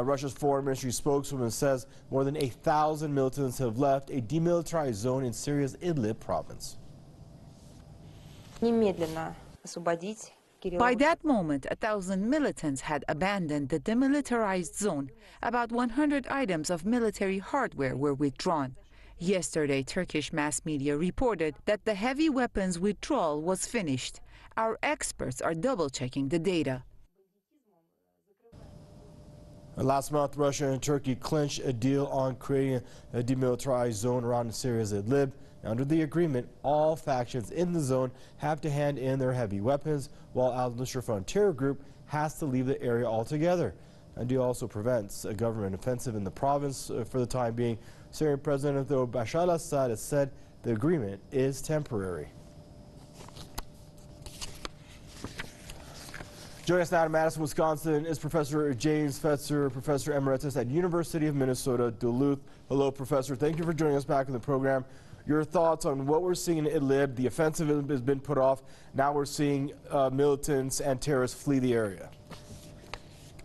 Russia's foreign ministry spokeswoman says more than 1,000 militants have left a demilitarized zone in Syria's Idlib province. By that moment, 1,000 militants had abandoned the demilitarized zone. About 100 items of military hardware were withdrawn. Yesterday, Turkish mass media reported that the heavy weapons withdrawal was finished. Our experts are double-checking the data. Last month, Russia and Turkey clinched a deal on creating a demilitarized zone around Syria's Idlib. Under the agreement, all factions in the zone have to hand in their heavy weapons, while al-Nusra Front terror group has to leave the area altogether. The deal also prevents a government offensive in the province for the time being. Syrian President Bashar al-Assad has said the agreement is temporary. Joining us now in Madison, Wisconsin is Professor James Fetzer, Professor Emeritus at University of Minnesota, Duluth. Hello, Professor. Thank you for joining us back in the program. Your thoughts on what we're seeing in Idlib. The offensive has been put off. Now we're seeing militants and terrorists flee the area.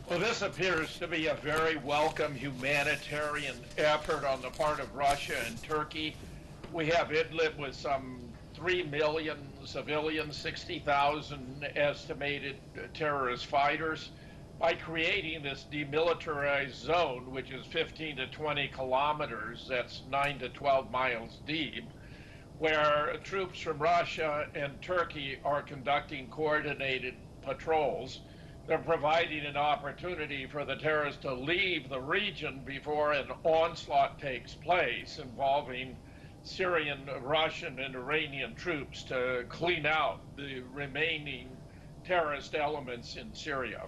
Well, this appears to be a very welcome humanitarian effort on the part of Russia and Turkey. We have Idlib with some 3 million civilians, 60,000 estimated terrorist fighters. By creating this demilitarized zone, which is 15 to 20 kilometers, that's 9 to 12 miles deep, where troops from Russia and Turkey are conducting coordinated patrols, they're providing an opportunity for the terrorists to leave the region before an onslaught takes place involving Syrian, Russian, and Iranian troops to clean out the remaining terrorist elements in Syria.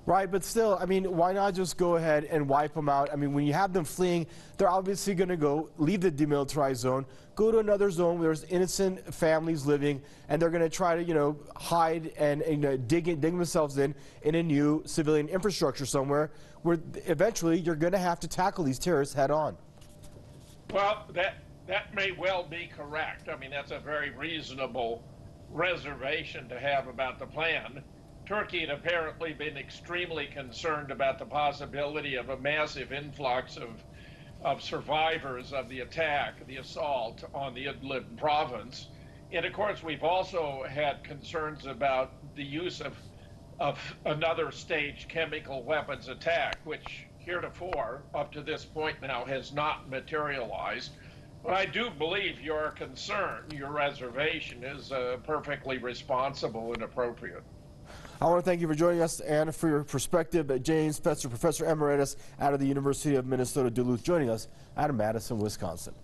Right, but still, I mean, why not just go ahead and wipe them out? I mean, when you have them fleeing, they're obviously going to go leave the demilitarized zone, go to another zone where there's innocent families living, and they're going to try to, hide and dig themselves in a new civilian infrastructure somewhere where eventually you're going to have to tackle these terrorists head on. Well, that may well be correct. I mean, that's a very reasonable reservation to have about the plan. Turkey had apparently been extremely concerned about the possibility of a massive influx of survivors of the attack, the assault on the Idlib province. And of course, we've also had concerns about the use of another staged chemical weapons attack, which heretofore, up to this point now, has not materialized. But I do believe your concern, your reservation, is perfectly responsible and appropriate. I want to thank you for joining us and for your perspective. James Fetzer, Professor Emeritus out of the University of Minnesota, Duluth, joining us out of Madison, Wisconsin.